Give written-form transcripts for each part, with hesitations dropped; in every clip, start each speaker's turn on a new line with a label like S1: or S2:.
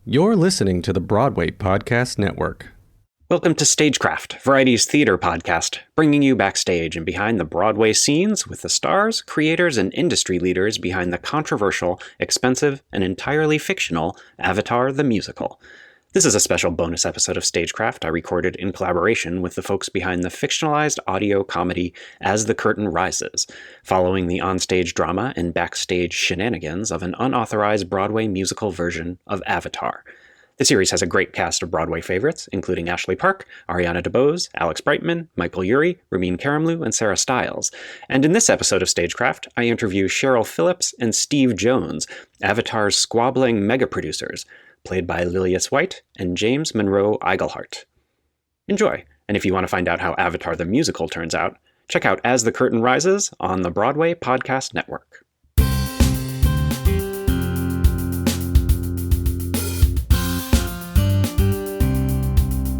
S1: You're listening to the Broadway Podcast Network.
S2: Welcome to Stagecraft, Variety's theater podcast, bringing you backstage and behind the Broadway scenes with the stars, creators, and industry leaders behind the controversial, expensive, and entirely fictional Avatar the Musical. This is a special bonus episode of Stagecraft I recorded in collaboration with the folks behind the fictionalized audio comedy As the Curtain Rises, following the onstage drama and backstage shenanigans of an unauthorized Broadway musical version of Avatar. The series has a great cast of Broadway favorites, including Ashley Park, Ariana DeBose, Alex Brightman, Michael Urie, Ramin Karimloo, and Sarah Stiles. And in this episode of Stagecraft, I interview Cheryl Phillips and Steve Jones, Avatar's squabbling mega-producers, played by Lilias White and James Monroe Iglehart. Enjoy, and if you want to find out how Avatar the Musical turns out, check out As the Curtain Rises on the Broadway Podcast Network.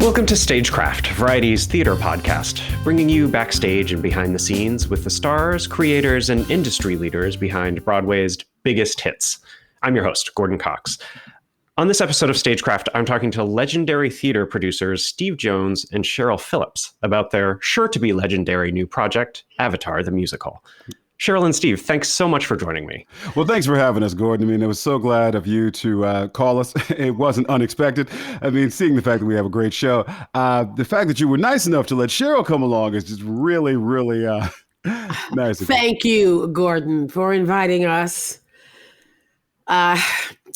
S2: Welcome to Stagecraft, Variety's theater podcast, bringing you backstage and behind the scenes with the stars, creators, and industry leaders behind Broadway's biggest hits. I'm your host, Gordon Cox. On this episode of Stagecraft, I'm talking to legendary theater producers Steve Jones and Cheryl Phillips about their sure-to-be legendary new project, Avatar the Musical. Cheryl and Steve, thanks so much for joining me.
S3: Well, thanks for having us, Gordon. I mean, I was so glad of you to call us. It wasn't unexpected. I mean, seeing the fact that we have a great show, the fact that you were nice enough to let Cheryl come along is just really, really nice.
S4: Thank you, Gordon, for inviting us.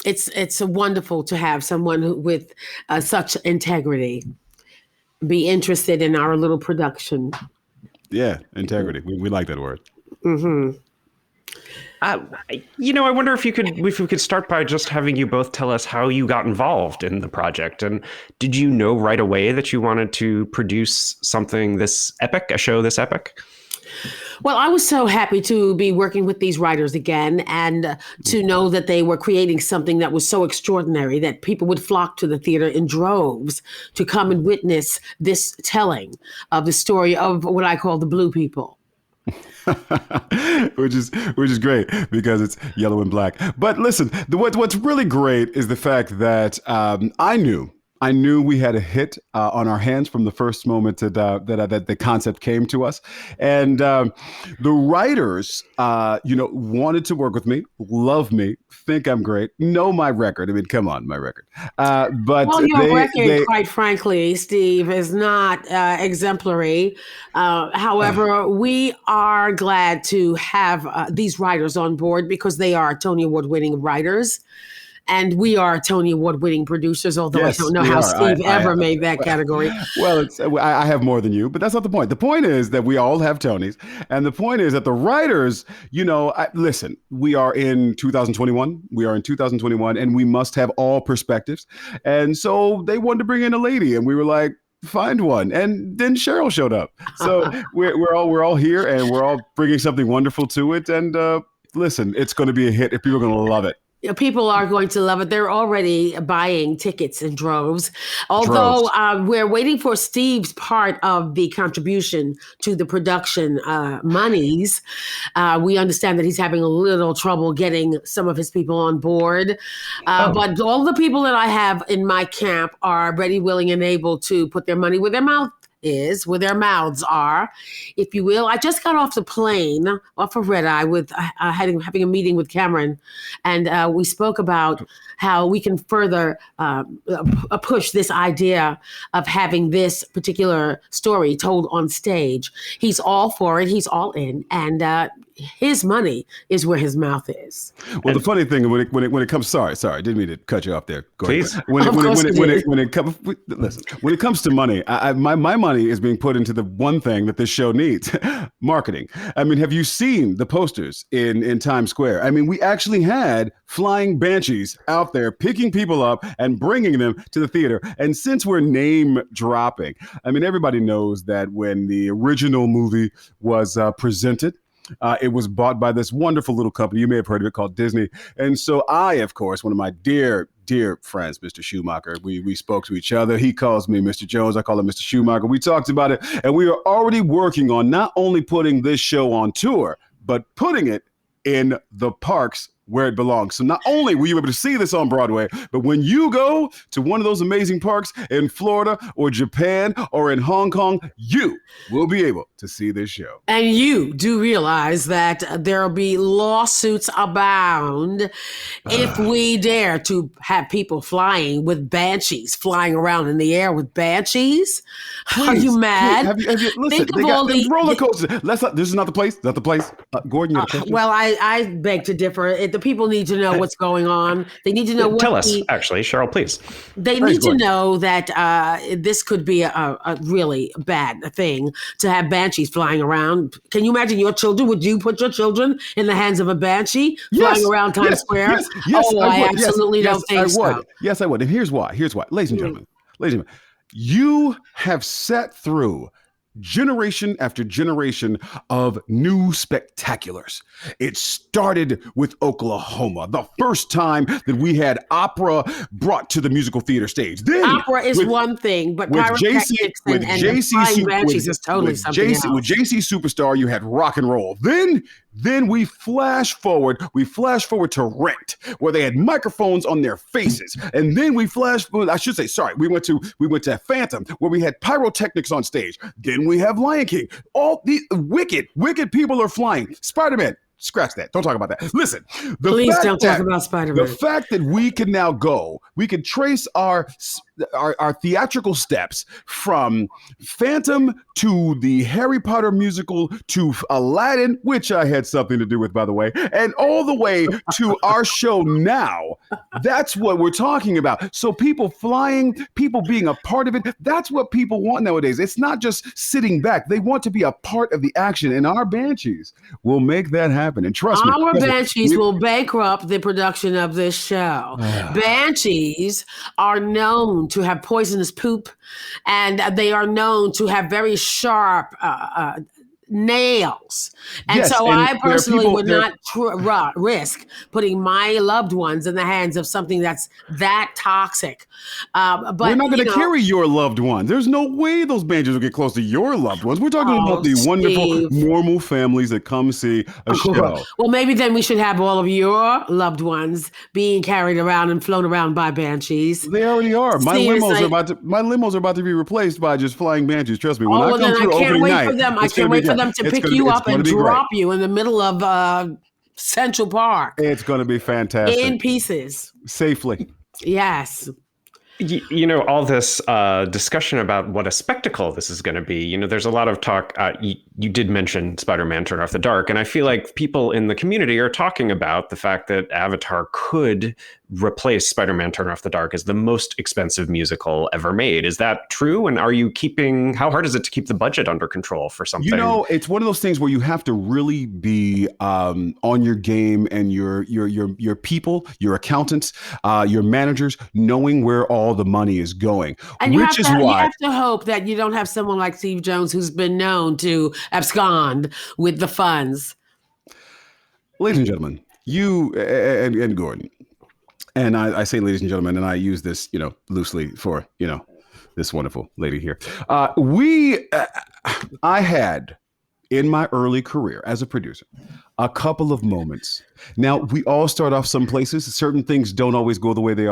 S4: It's wonderful to have someone with such integrity be interested in our little production.
S3: Yeah, integrity. We like that word.
S4: Mm-hmm.
S2: I wonder if we could start by just having you both tell us how you got involved in the project. And did you know right away that you wanted to produce something this epic, a show this epic?
S4: Well, I was so happy to be working with these writers again and to know that they were creating something that was so extraordinary that people would flock to the theater in droves to come and witness this telling of the story of what I call the Blue People.
S3: which is great because it's yellow and black. But listen, what's really great is the fact that I knew we had a hit on our hands from the first moment that the concept came to us, and the writers, wanted to work with me, love me, think I'm great, know my record. I mean, come on, my record. But
S4: your record, quite frankly, Steve, is not exemplary. However, we are glad to have these writers on board because they are Tony Award-winning writers. And we are Tony Award-winning producers, although yes, I don't know how Steve ever made that category.
S3: Well, I have more than you, but that's not the point. The point is that we all have Tonys. And the point is that the writers, listen, we are in 2021. And we must have all perspectives. And so they wanted to bring in a lady. And we were like, find one. And then Cheryl showed up. So we're all here and we're all bringing something wonderful to it. And listen, it's going to be a hit if people are going to love it.
S4: People are going to love it. They're already buying tickets in droves. Although we're waiting for Steve's part of the contribution to the production monies. We understand that he's having a little trouble getting some of his people on board. But all the people that I have in my camp are ready, willing, and able to put their money where their mouths are, if you will. I just got off the plane, off of Red Eye, with having a meeting with Cameron, and we spoke about how we can further push this idea of having this particular story told on stage. He's all for it. He's all in, and his money is where his mouth is.
S3: Well, the funny thing when it comes, sorry, didn't mean to cut you off there.
S2: Please.
S3: When it comes to money, my money is being put into the one thing that this show needs: marketing. I mean, have you seen the posters in Times Square? I mean, we actually had flying banshees out there picking people up and bringing them to the theater. And since we're name dropping, I mean, everybody knows that when the original movie was presented, it was bought by this wonderful little company. You may have heard of it, called Disney. And so I, of course, one of my dear friends, Mr. Schumacher, we spoke to each other. He calls me Mr. Jones. I call him Mr. Schumacher. We talked about it. And we are already working on not only putting this show on tour, but putting it in the parks where it belongs. So not only will you be able to see this on Broadway, but when you go to one of those amazing parks in Florida or Japan or in Hong Kong, you will be able to see this show.
S4: And you do realize that there will be lawsuits abound if we dare to have people flying with banshees, flying around in the air with banshees.
S3: Please,
S4: Are you mad?
S3: Have you, listen,
S4: Think
S3: they
S4: of
S3: got
S4: all the
S3: roller coasters. This is not the place. Not the place. Gordon, you have a question?
S4: well, I beg to differ. The people need to know what's going on. They need to know what
S2: Tell us, actually, Cheryl, please.
S4: They need to know that this could be a really bad thing to have banshees flying around. Can you imagine your children? Would you put your children in the hands of a banshee flying around Times Square?
S3: Yes,
S4: I absolutely don't think so.
S3: Yes, I would. And here's why. Ladies and gentlemen, you have sat through generation after generation of new spectaculars. It started with Oklahoma, the first time that we had opera brought to the musical theater stage. Then
S4: opera is one thing, but pyrotechnics and flying banshees is totally something else.
S3: With JC Superstar, you had rock and roll. Then we flash forward to Rent, where they had microphones on their faces. And then we went to Phantom, where we had pyrotechnics on stage. Then we have Lion King. All the wicked people are flying. Spider-Man. Scratch that. Don't talk about that. Listen.
S4: Please don't talk about Spider-Man.
S3: The fact that we can now we can trace our theatrical steps from Phantom to the Harry Potter musical to Aladdin, which I had something to do with, by the way, and all the way to our show now. That's what we're talking about. So people flying, people being a part of it, that's what people want nowadays. It's not just sitting back. They want to be a part of the action, and our banshees will make that happen. And trust me.
S4: Our banshees will bankrupt the production of this show. Banshees are known to have poisonous poop, and they are known to have very sharp nails. And so I personally would not risk putting my loved ones in the hands of something that's that toxic. But
S3: we're not going to carry your loved ones. There's no way those banshees will get close to your loved ones. We're talking about the wonderful, normal families that come see a show.
S4: Well, maybe then we should have all of your loved ones being carried around and flown around by banshees.
S3: They already are. My limos are about to be replaced by just flying banshees. Trust me. When I come through opening night,
S4: I can't wait for them to pick you up and drop you in the middle of Central Park.
S3: It's going to be fantastic.
S4: In pieces.
S3: Safely.
S4: Yes.
S2: You know, all this discussion about what a spectacle this is going to be, there's a lot of talk. You did mention Spider-Man Turn Off the Dark, and I feel like people in the community are talking about the fact that Avatar could replace Spider-Man Turn Off the Dark as the most expensive musical ever made. Is that true? And how hard is it to keep the budget under control for something?
S3: It's one of those things where you have to really be on your game, and your people, your accountants, your managers, knowing where all the money is going.
S4: And you have to hope that you don't have someone like Steve Jones, who's been known to abscond with the funds.
S3: Ladies and gentlemen, you and Gordon, and I say ladies and gentlemen, and I use this, loosely for, this wonderful lady here. I had, in my early career as a producer, a couple of moments. Now, we all start off some places. Certain things don't always go the way they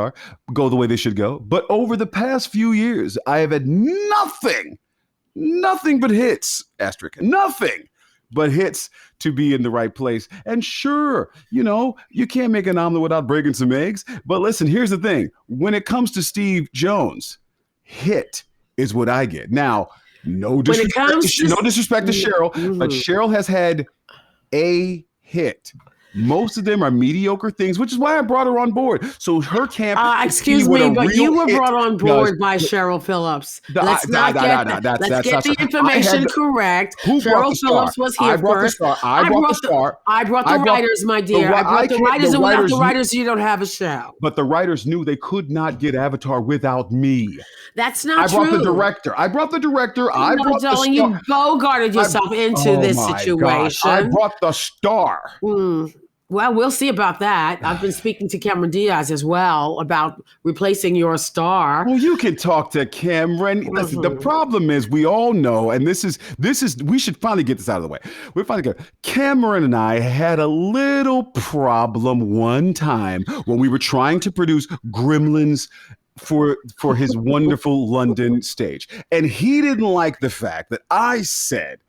S3: should go. But over the past few years, I have had nothing but hits, nothing but hits to be in the right place. And sure, you can't make an omelet without breaking some eggs. But listen, here's the thing. When it comes to Steve Jones, hit is what I get. Now, no disrespect to Cheryl, but Cheryl has had a hit. Most of them are mediocre things, which is why I brought her on board. So her camp.
S4: Excuse me, but you were brought on board by Cheryl Phillips. Let's get the information correct. Cheryl Phillips was here first. I brought the star. I brought the writers, my dear. I brought the writers, and without the writers, you don't have a show.
S3: But the writers knew they could not get Avatar without me.
S4: That's not true.
S3: I brought the director. I brought the star.
S4: You bogarted yourself into this situation.
S3: I brought the star.
S4: Well, we'll see about that. I've been speaking to Cameron Diaz as well about replacing your star.
S3: Well, you can talk to Cameron. Listen, the problem is we all know, and this is we should finally get this out of the way. We're finally good. Cameron and I had a little problem one time when we were trying to produce Gremlins for his wonderful London stage. And he didn't like the fact that I said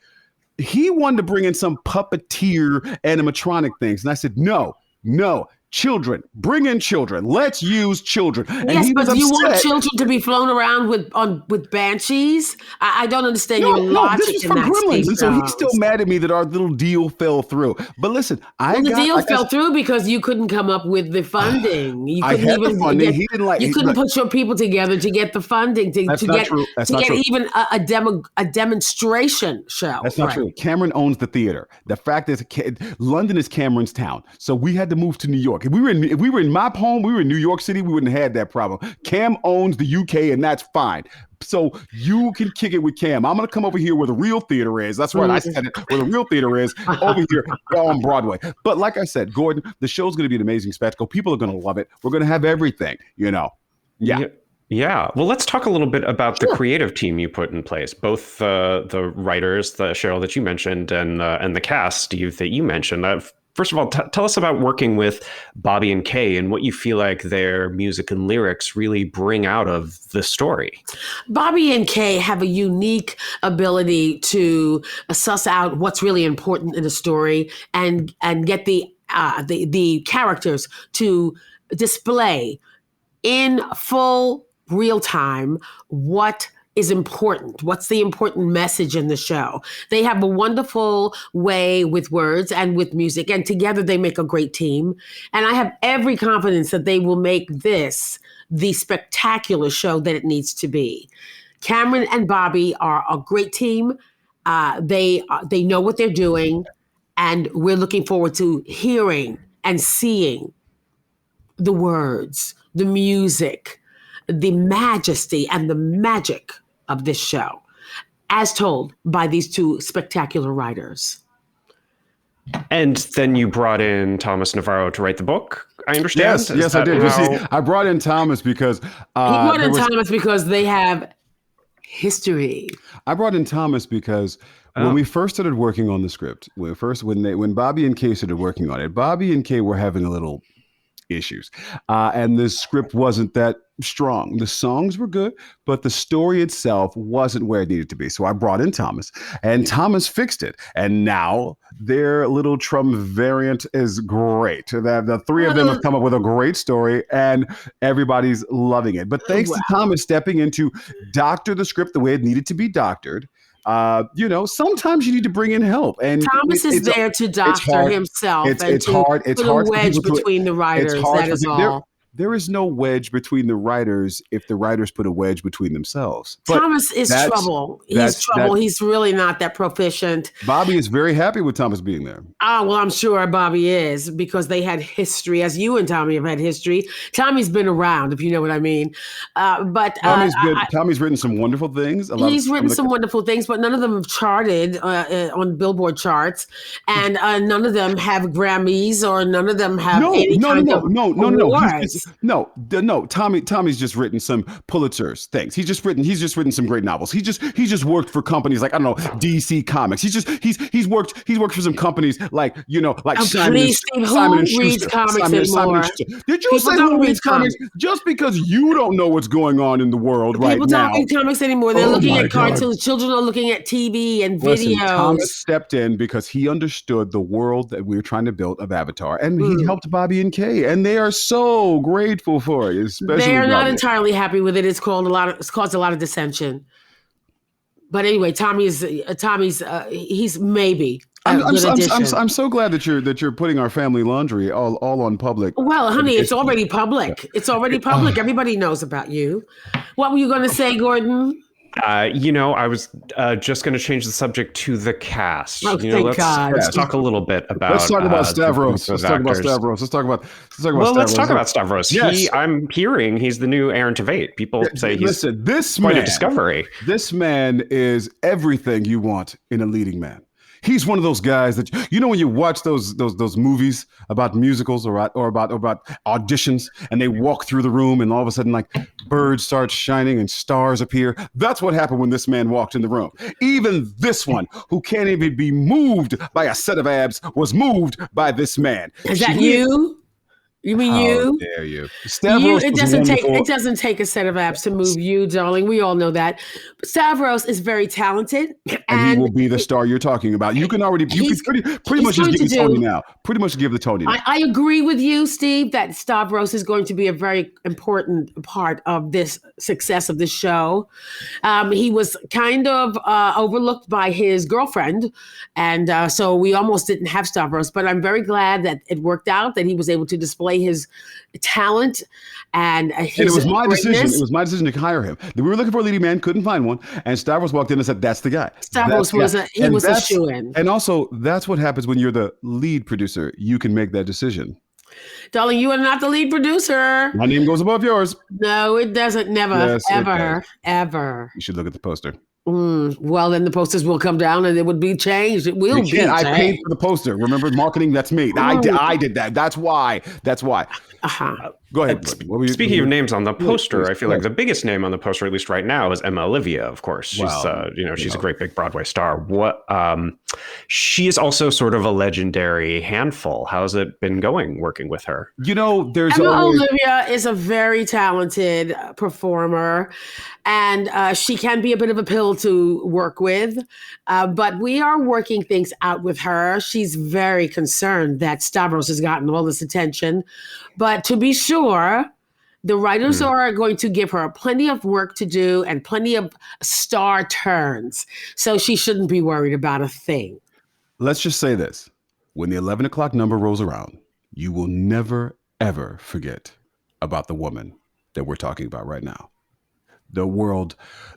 S3: he wanted to bring in some puppeteer animatronic things. And I said, no, children, bring in children. Let's use children. And
S4: yes, but you want children to be flown around with banshees? I don't understand your logic
S3: this was
S4: in
S3: for
S4: that,
S3: Gremlins,
S4: Steve
S3: and so he's
S4: Jobs.
S3: still mad at me that our little deal fell through. But listen,
S4: the deal fell through because you couldn't come up with the funding. You
S3: I
S4: couldn't
S3: had
S4: even
S3: the funding.
S4: get,
S3: He didn't like.
S4: You couldn't put your people together to get the funding to get even a demonstration show.
S3: That's not true. Cameron owns the theater. The fact is, London is Cameron's town, so we had to move to New York. If we were in my home, we were in New York City, we wouldn't have had that problem. Cam owns the UK, and that's fine. So you can kick it with Cam. I'm going to come over here where the real theater is. That's right. I said it. Where the real theater is, over here on Broadway. But like I said, Gordon, the show's going to be an amazing spectacle. People are going to love it. We're going to have everything, Yeah.
S2: Yeah. Well, let's talk a little bit about the creative team you put in place, both the writers, the Cheryl that you mentioned, and the cast, Steve, that you mentioned. First of all, tell us about working with Bobby and Kay and what you feel like their music and lyrics really bring out of the story.
S4: Bobby and Kay have a unique ability to suss out what's really important in a story and get the characters to display in full real time what is important. What's the important message in the show? They have a wonderful way with words and with music, and together they make a great team. And I have every confidence that they will make this the spectacular show that it needs to be. Cameron and Bobby are a great team. They know what they're doing, and we're looking forward to hearing and seeing the words, the music, the majesty and the magic of this show, as told by these two spectacular writers.
S2: And then you brought in Thomas Navarro to write the book, I understand?
S3: Yes, I did. You see, I brought in Thomas because...
S4: Thomas because they have history.
S3: I brought in Thomas because when we first started working on the script, when Bobby and Kay started working on it, Bobby and Kay were having a little issues. And the script wasn't that strong. The songs were good, but the story itself wasn't where it needed to be. So I brought in Thomas, and Thomas fixed it. And now their little Trump variant is great. The three of them have come up with a great story, and everybody's loving it. But thanks to Thomas stepping in to doctor the script the way it needed to be doctored. Sometimes you need to bring in help, and
S4: Thomas is there to doctor himself. It's hard. It's hard. Put a wedge between the writers. That is all.
S3: There is no wedge between the writers if the writers put a wedge between themselves. But
S4: Thomas is trouble. He's trouble. He's really not that proficient.
S3: Bobby is very happy with Thomas being there.
S4: Oh, well, I'm sure Bobby is, because they had history, as you and Tommy have had history. Tommy's been around, if you know what I mean. But
S3: Tommy's written some wonderful things.
S4: He's written some wonderful things, but none of them have charted on Billboard charts, and none of them have Grammys, or none of them have any kind of awards. No. Tommy's just written some Pulitzer's things. He's just written some great novels. He just worked for companies like, I don't know, DC Comics. He's worked for some companies like Simon and Schuster. Reads comics anymore?
S3: Did you say who reads comics? Just because you don't know what's going on in the world right now.
S4: People don't read comics anymore. They're looking at cartoons. Children are looking at TV and videos.
S3: Thomas stepped in because he understood the world that we were trying to build of Avatar, and he helped Bobby and Kay, and they are so grateful for it. Especially
S4: they are not entirely happy with it. It's caused a lot of dissension. But anyway, Tommy's he's maybe.
S3: I'm so glad that you're putting our family laundry all on public.
S4: Well, honey, it's already public. It's already public. Everybody knows about you. What were you going to say, Gordon?
S2: I was just going to change the subject to the cast.
S4: Oh, thank God.
S2: Let's talk a little bit about.
S3: Let's talk about Stavros. Let's talk about
S2: Stavros.
S3: Yes.
S2: I'm hearing he's the new Aaron Tveit. People say he's quite a discovery.
S3: This man is everything you want in a leading man. He's one of those guys that when you watch those movies about musicals or about auditions, and they walk through the room and all of a sudden like birds start shining and stars appear. That's what happened when this man walked in the room. Even this one, who can't even be moved by a set of abs, was moved by this man.
S4: Is that you? You mean you?
S3: How dare you?
S4: It doesn't take a set of abs to move you, darling. We all know that. Stavros is very talented,
S3: and he will be the star you're talking about. You can pretty much just give the Tony now. Pretty much give the Tony now.
S4: I agree with you, Steve, that Stavros is going to be a very important part of this success of the show. He was kind of overlooked by his girlfriend, and so we almost didn't have Stavros. But I'm very glad that it worked out, that he was able to display his talent and his
S3: and it was my
S4: greatness.
S3: decision. It was my decision to hire him. We were looking for a leading man, couldn't find one, and Stavros walked in and said, "That's the guy."
S4: Stavros was a shoo-in.
S3: And also, that's what happens when you're the lead producer. You can make that decision.
S4: Darling, you are not the lead producer.
S3: My name goes above yours.
S4: No, it doesn't. Never,
S3: Yes,
S4: ever, ever.
S3: You should look at the poster.
S4: Well, then the posters will come down and it would be changed. It will be changed.
S3: I paid for the poster. Remember, marketing, that's me. I did that. That's why. Go ahead.
S2: Speaking of names on the poster, I feel like the biggest name on the poster, at least right now, is Emma Olivia, of course. She's a great big Broadway star. She is also sort of a legendary handful. How's it been going working with her?
S4: Olivia is a very talented performer, and she can be a bit of a pill to work with. But we are working things out with her. She's very concerned that Stavros has gotten all this attention. But to be sure, the writers are going to give her plenty of work to do and plenty of star turns. So she shouldn't be worried about a thing.
S3: Let's just say this. When the 11 o'clock number rolls around, you will never, ever forget about the woman that we're talking about right now. The world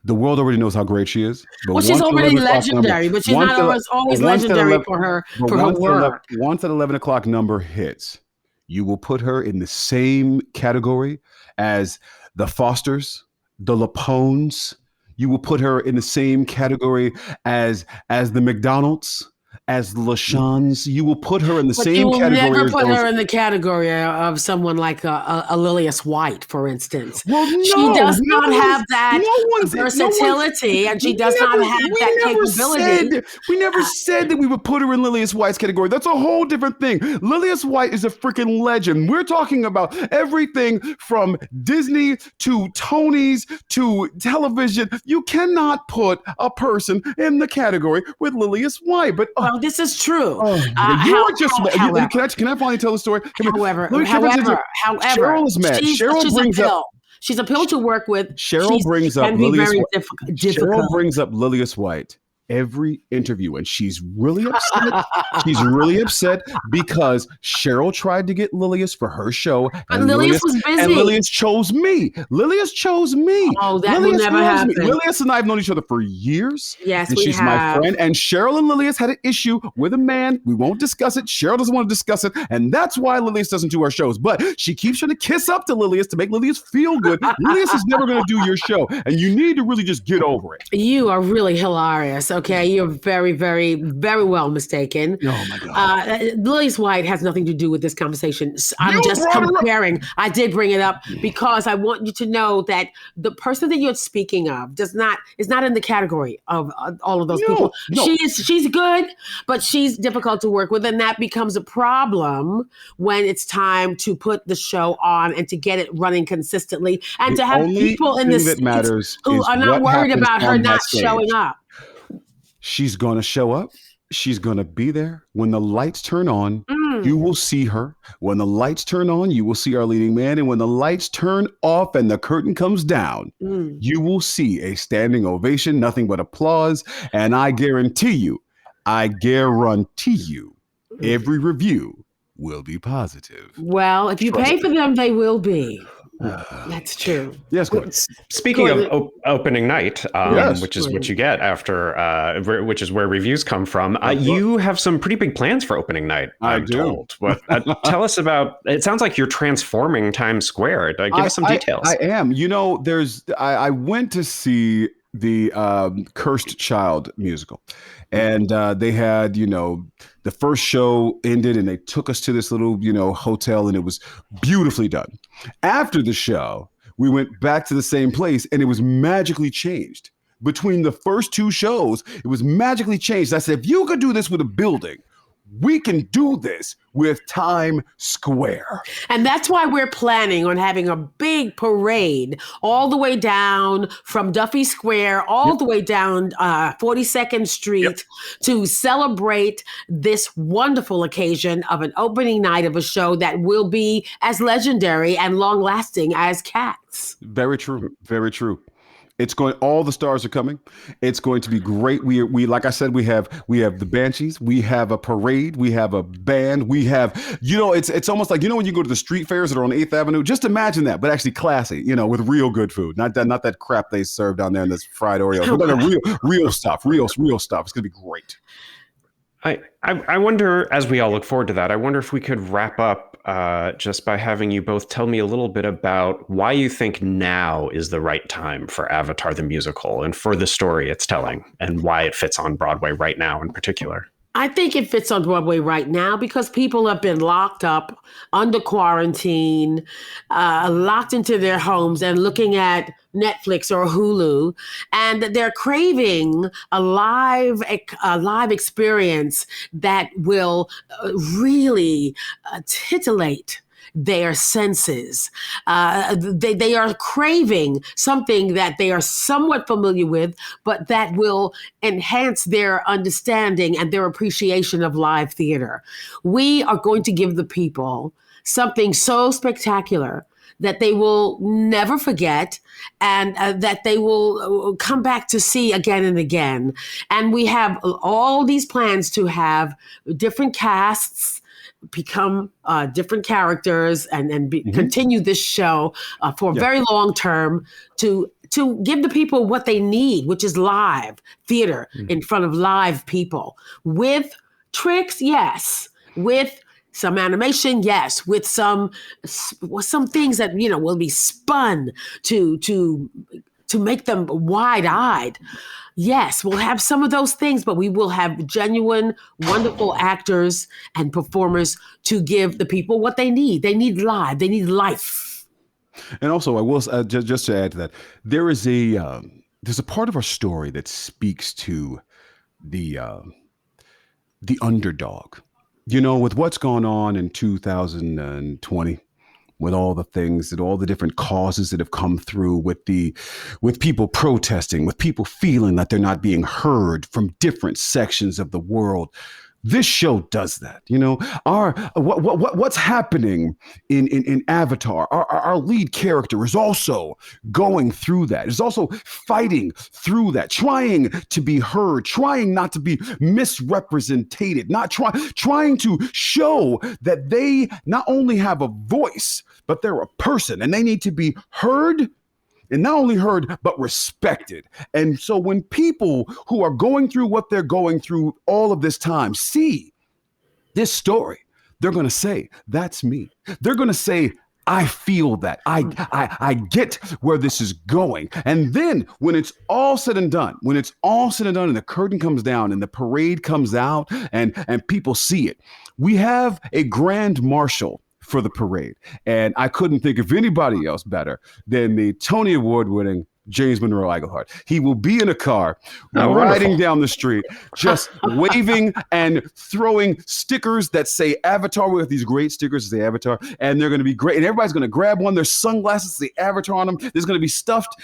S3: already knows how great she is.
S4: Well, she's already legendary, but she's not always legendary for her work.
S3: Once that 11 o'clock number hits, you will put her in the same category as the Fosters, the Lapones. You will put her in the same category as the McDonald's, as LaShawns. You will put her in the same category.
S4: You will never put her in the category of someone like a Lilius White, for instance.
S3: Well, no,
S4: she does not have that versatility, and she does not have that capability.
S3: We never said that we would put her in Lilius White's category. That's a whole different thing. Lilius White is a freaking legend. We're talking about everything from Disney to Tonys to television. You cannot put a person in the category with Lilius White. But
S4: this is true.
S3: Can I finally tell the story?
S4: However,
S3: Cheryl is mad. Cheryl brings up.
S4: She's a pill to work with.
S3: Cheryl brings up Lilius White every interview, and she's really upset. She's really upset because Cheryl tried to get Lilius for her show, and
S4: Lilius was busy.
S3: And Lilius chose me.
S4: Oh, that will never happen.
S3: Lilius and I have known each other for years.
S4: Yes,
S3: and she's my friend. And Cheryl and Lilius had an issue with a man. We won't discuss it. Cheryl doesn't want to discuss it, and that's why Lilius doesn't do our shows. But she keeps trying to kiss up to Lilius to make Lilius feel good. Lilius is never going to do your show, and you need to really just get over it.
S4: You are really hilarious. Okay, you're very, very, very well mistaken.
S3: Oh my God.
S4: Lilius White has nothing to do with this conversation. I'm just comparing. I did bring it up because I want you to know that the person that you're speaking of is not in the category of all of those people. No. She's good, but she's difficult to work with, and that becomes a problem when it's time to put the show on and to get it running consistently, and to have people in the seats who are not worried about her not showing up.
S3: She's going to show up. She's going to be there. When the lights turn on, you will see her. When the lights turn on, you will see our leading man. And when the lights turn off and the curtain comes down, you will see a standing ovation, nothing but applause. And I guarantee you, every review will be positive.
S4: Well, if you pay for them, they will be. That's true.
S3: Yes.
S2: Speaking of opening night, which is what you get after, which is where reviews come from. You have some pretty big plans for opening night. I'm told. Tell us about. It sounds like you're transforming Times Square. Give us some details.
S3: I am. I went to see the Cursed Child musical. And they had, the first show ended and they took us to this little, hotel, and it was beautifully done. After the show, we went back to the same place and it was magically changed. Between the first two shows, it was magically changed. I said, if you could do this with a building, we can do this with Times Square.
S4: And that's why we're planning on having a big parade all the way down from Duffy Square, all the way down 42nd Street to celebrate this wonderful occasion of an opening night of a show that will be as legendary and long lasting as Cats.
S3: Very true. Very true. All the stars are coming. It's going to be great. We like I said, we have the Banshees, we have a parade, we have a band, we have, it's almost like, when you go to the street fairs that are on 8th Avenue, just imagine that, but actually classy, with real good food. Not that crap they serve down there in this fried Oreos. We're like real stuff, real stuff. It's going to be great.
S2: I wonder, as we all look forward to that, I wonder if we could wrap up just by having you both tell me a little bit about why you think now is the right time for Avatar the musical and for the story it's telling, and why it fits on Broadway right now in particular.
S4: I think it fits on Broadway right now because people have been locked up, under quarantine, locked into their homes and looking at Netflix or Hulu, and they're craving a live experience that will really titillate their senses. They are craving something that they are somewhat familiar with, but that will enhance their understanding and their appreciation of live theater. We are going to give the people something so spectacular that they will never forget, and that they will come back to see again and again. And we have all these plans to have different casts become different characters and continue this show for a very long term to give the people what they need, which is live theater in front of live people, with tricks, yes, with some animation, yes, with some things that will be spun to make them wide-eyed. Yes, we'll have some of those things, but we will have genuine, wonderful actors and performers to give the people what they need. They need live. They need life.
S3: And also, I will just to add to that, there's a part of our story that speaks to the underdog. With what's gone on in 2020. With all the things that all the different causes that have come through, with people protesting, with people feeling that they're not being heard from different sections of the world. This show does that. What's happening in Avatar, our lead character is also going through that, is also fighting through that, trying to be heard, trying not to be misrepresented, trying to show that they not only have a voice, but they're a person and they need to be heard. And not only heard, but respected. And so when people who are going through what they're going through all of this time see this story, they're going to say, that's me. They're going to say, I feel that. I get where this is going. And then when it's all said and done, and the curtain comes down and the parade comes out and people see it, we have a grand marshal for the parade. And I couldn't think of anybody else better than the Tony Award winning James Monroe Iglehart. He will be in a car riding down the street, just waving and throwing stickers that say Avatar. We have these great stickers that say Avatar, and they're going to be great. And everybody's going to grab one. There's sunglasses that say Avatar on them. There's going to be stuffed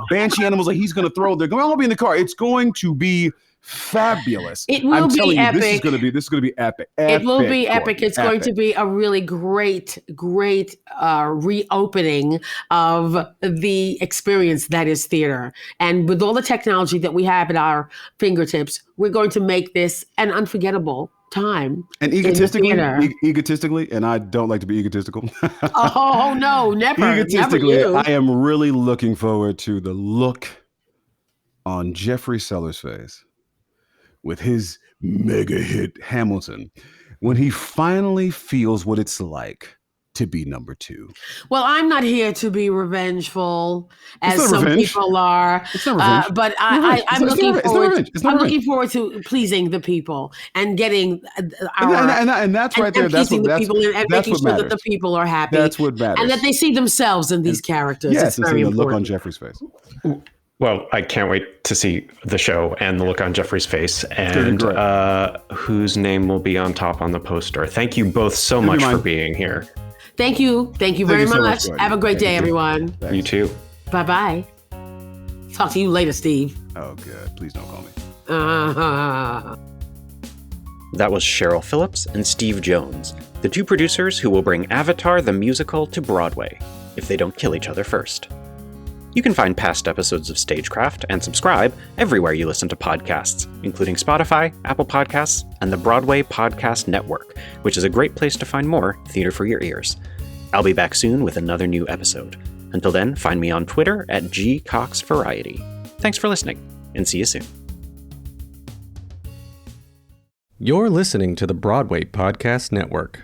S3: banshee animals that he's going to throw. They're going to all be in the car. It's going to be fabulous.
S4: It will be epic.
S3: This is going to be epic.
S4: It will be epic. It's going to be a really great reopening of the experience that is theater. And with all the technology that we have at our fingertips, we're going to make this an unforgettable time.
S3: And egotistically, and I don't like to be egotistical.
S4: Oh no, never.
S3: Egotistically,
S4: never
S3: I am really looking forward to the look on Jeffrey Sellers' face with his mega hit Hamilton, when he finally feels what it's like to be number 2?
S4: Well, I'm not here to be revengeful, as
S3: not
S4: some
S3: revenge.
S4: people are.
S3: It's not revenge.
S4: But
S3: Revenge.
S4: I'm
S3: It's
S4: looking
S3: not
S4: forward.
S3: revenge. It's not
S4: I'm
S3: revenge.
S4: looking forward to pleasing the people and getting our
S3: And that's right there.
S4: and
S3: That's
S4: pleasing
S3: what
S4: the people and
S3: that's
S4: making
S3: what
S4: sure
S3: matters.
S4: that the people are happy.
S3: That's what matters.
S4: And that they see themselves in these characters.
S3: Yes,
S4: It's
S3: and
S4: very
S3: seeing the look
S4: important.
S3: on Jeffrey's face.
S2: Well, I can't wait to see the show and the look on Jeffrey's face and whose name will be on top on the poster. Thank you both so much for being here.
S4: Thank you. Thank you very
S3: you so
S4: much.
S3: much,
S4: Have a great day, everyone.
S3: Thanks.
S2: You too.
S4: Bye-bye. Talk to you later, Steve.
S3: Oh, good. Please don't call me.
S2: That was Cheryl Phillips and Steve Jones, the two producers who will bring Avatar the Musical to Broadway, if they don't kill each other first. You can find past episodes of Stagecraft and subscribe everywhere you listen to podcasts, including Spotify, Apple Podcasts, and the Broadway Podcast Network, which is a great place to find more theater for your ears. I'll be back soon with another new episode. Until then, find me on Twitter at gcoxvariety. Thanks for listening, and see you soon.
S1: You're listening to the Broadway Podcast Network.